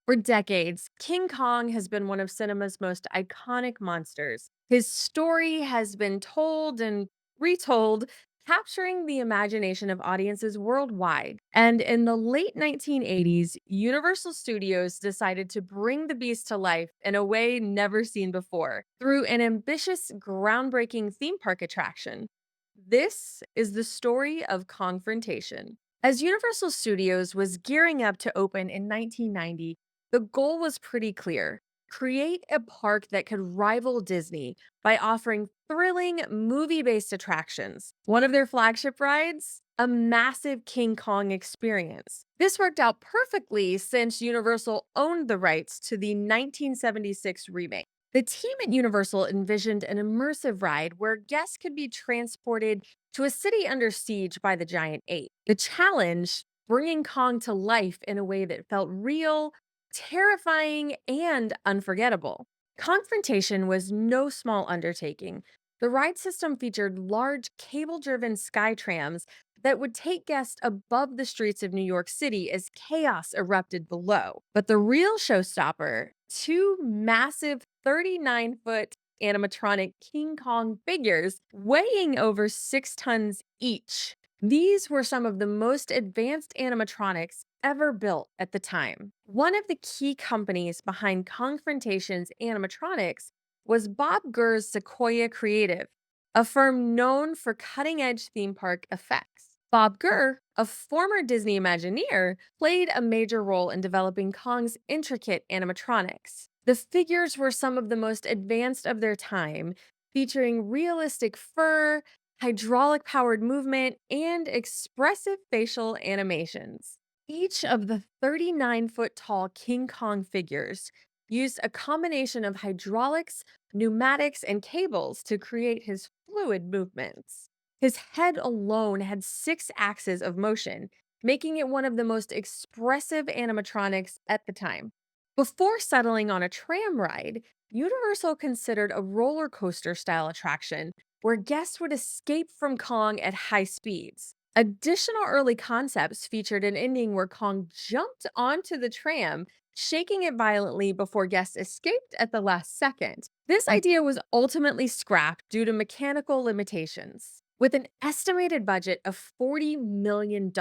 For decades, King Kong has been one of cinema's most iconic monsters. His story has been told and retold, capturing the imagination of audiences worldwide. And in the late 1980s, Universal Studios decided to bring the beast to life in a way never seen before through an ambitious, groundbreaking theme park attraction. This is the story of Kongfrontation. As Universal Studios was gearing up to open in 1990, the goal was pretty clear: create a park that could rival Disney by offering thrilling, movie based attractions. One of their flagship rides? A massive King Kong experience. This worked out perfectly since Universal owned the rights to the 1976 remake. The team at Universal envisioned an immersive ride where guests could be transported to a city under siege by the giant ape. The challenge: bringing Kong to life in a way that felt real, terrifying, and unforgettable. Confrontation was no small undertaking. The ride system featured large cable driven sky trams that would take guests above the streets of New York City as chaos erupted below. But the real showstopper: two massive 39-foot animatronic King Kong figures weighing over 6 tons each. These were some of the most advanced animatronics ever built at the time. One of the key companies behind Confrontation's animatronics was Bob Gurr's Sequoia Creative, a firm known for cutting edge theme park effects. Bob Gurr, a former Disney Imagineer, played a major role in developing Kong's intricate animatronics. The figures were some of the most advanced of their time, featuring realistic fur, hydraulic powered movement, and expressive facial animations. Each of the 39-foot tall King Kong figures used a combination of hydraulics, pneumatics, and cables to create his fluid movements. His head alone had 6 axes of motion, making it one of the most expressive animatronics at the time. Before settling on a tram ride, Universal considered a roller coaster style attraction where guests would escape from Kong at high speeds. Additional early concepts featured an ending where Kong jumped onto the tram, shaking it violently before guests escaped at the last second. This idea was ultimately scrapped due to mechanical limitations. With an estimated budget of $40 million,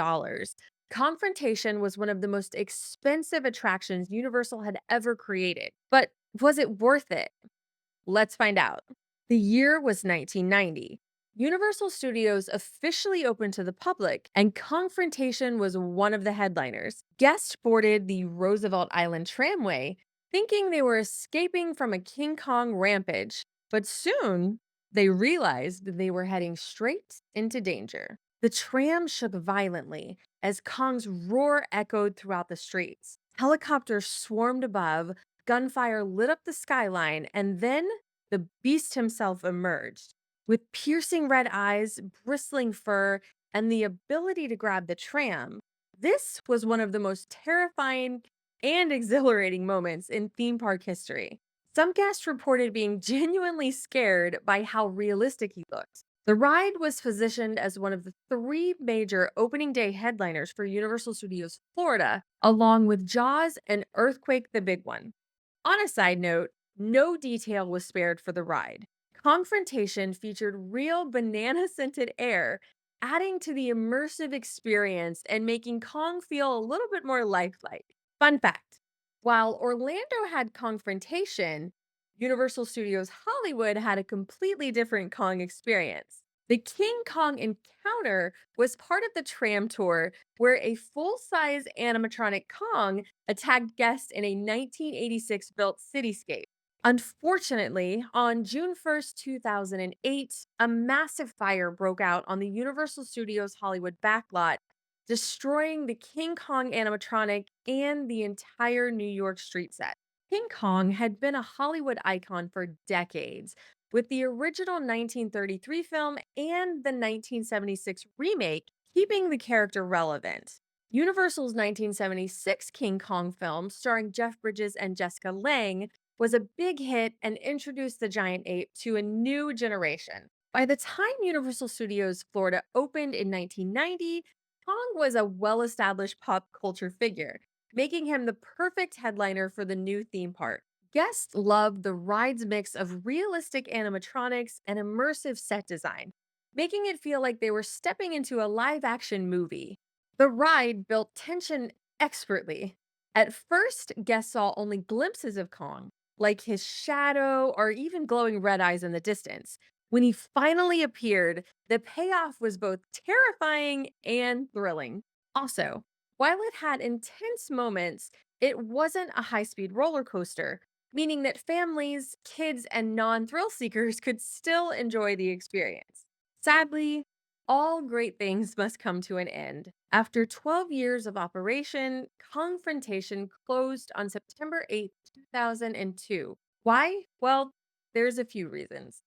Confrontation was one of the most expensive attractions Universal had ever created. But was it worth it? Let's find out. The year was 1990. Universal Studios officially opened to the public, and Confrontation was one of the headliners. Guests boarded the Roosevelt Island tramway, thinking they were escaping from a King Kong rampage, but soon they realized they were heading straight into danger. The tram shook violently as Kong's roar echoed throughout the streets. Helicopters swarmed above, gunfire lit up the skyline, and then the beast himself emerged. With piercing red eyes, bristling fur, and the ability to grab the tram, this was one of the most terrifying and exhilarating moments in theme park history. Some guests reported being genuinely scared by how realistic he looked. The ride was positioned as one of the 3 major opening day headliners for Universal Studios Florida, along with Jaws and Earthquake the Big One. On a side note, no detail was spared for the ride. Confrontation featured real banana scented air, adding to the immersive experience and making Kong feel a little bit more lifelike. Fun fact: while Orlando had Confrontation, Universal Studios Hollywood had a completely different Kong experience. The King Kong Encounter was part of the tram tour, where a full size animatronic Kong attacked guests in a 1986 built cityscape. Unfortunately, on June 1st, 2008, a massive fire broke out on the Universal Studios Hollywood backlot, destroying the King Kong animatronic and the entire New York street set. King Kong had been a Hollywood icon for decades, with the original 1933 film and the 1976 remake keeping the character relevant. Universal's 1976 King Kong film, starring Jeff Bridges and Jessica Lange, was a big hit and introduced the giant ape to a new generation. By the time Universal Studios Florida opened in 1990, Kong was a well established pop culture figure, making him the perfect headliner for the new theme park. Guests loved the ride's mix of realistic animatronics and immersive set design, making it feel like they were stepping into a live action movie. The ride built tension expertly. At first, guests saw only glimpses of Kong, like his shadow or even glowing red eyes in the distance. When he finally appeared, the payoff was both terrifying and thrilling. Also, while it had intense moments, it wasn't a high speed roller coaster, meaning that families, kids, and non thrill seekers could still enjoy the experience. Sadly, all great things must come to an end. After 12 years of operation, Kongfrontation closed on September 8th, 2002. Why? Well, there's a few reasons.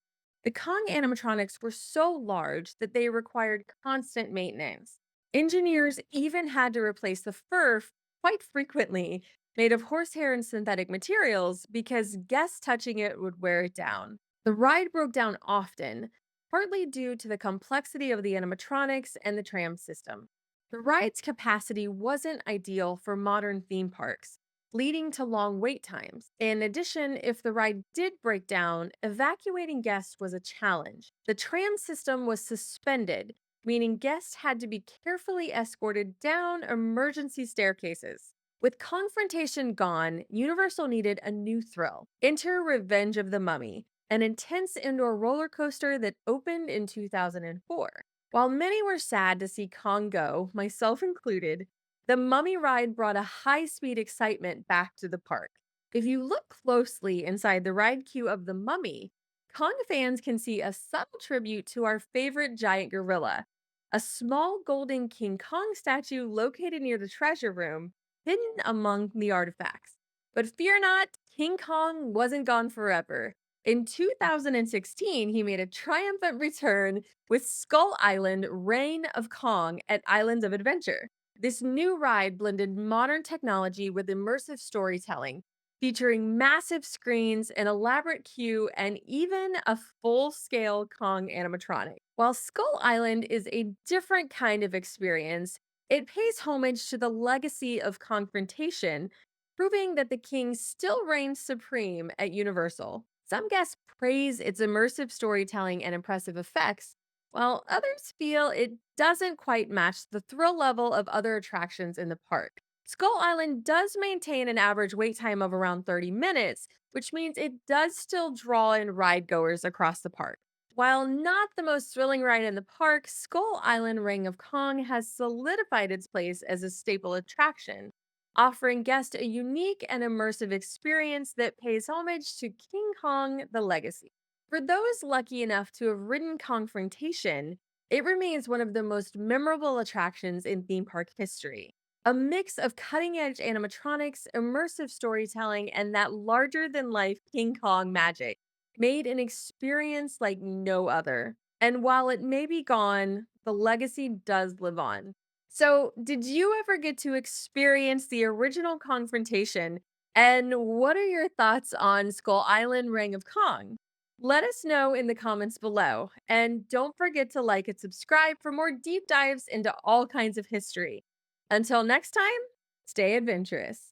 The Kong animatronics were so large that they required constant maintenance. Engineers even had to replace the fur quite frequently, made of horsehair and synthetic materials, because guests touching it would wear it down. The ride broke down often, partly due to the complexity of the animatronics and the tram system. The ride's capacity wasn't ideal for modern theme parks, leading to long wait times. In addition, if the ride did break down, evacuating guests was a challenge. The tram system was suspended, meaning guests had to be carefully escorted down emergency staircases. With Confrontation gone, Universal needed a new thrill. Enter Revenge of the Mummy, an intense indoor roller coaster that opened in 2004. While many were sad to see Kong go, myself included, the Mummy ride brought a high speed excitement back to the park. If you look closely inside the ride queue of the Mummy, Kong fans can see a subtle tribute to our favorite giant gorilla, a small golden King Kong statue located near the treasure room, hidden among the artifacts. But fear not, King Kong wasn't gone forever. In 2016, he made a triumphant return with Skull Island Reign of Kong at Islands of Adventure. This new ride blended modern technology with immersive storytelling, featuring massive screens, an elaborate queue, and even a full scale Kong animatronic. While Skull Island is a different kind of experience, it pays homage to the legacy of Confrontation, proving that the king still reigns supreme at Universal. Some guests praise its immersive storytelling and impressive effects, while others feel it doesn't quite match the thrill level of other attractions in the park. Skull Island does maintain an average wait time of around 30 minutes, which means it does still draw in ride goers across the park. While not the most thrilling ride in the park, Skull Island Ring of Kong has solidified its place as a staple attraction, offering guests a unique and immersive experience that pays homage to King Kong the Legacy. For those lucky enough to have ridden Confrontation, it remains one of the most memorable attractions in theme park history. A mix of cutting edge animatronics, immersive storytelling, and that larger than life King Kong magic made an experience like no other. And while it may be gone, the legacy does live on. So, did you ever get to experience the original Confrontation? And what are your thoughts on Skull Island Ring of Kong? Let us know in the comments below. And don't forget to like and subscribe for more deep dives into all kinds of history. Until next time, stay adventurous.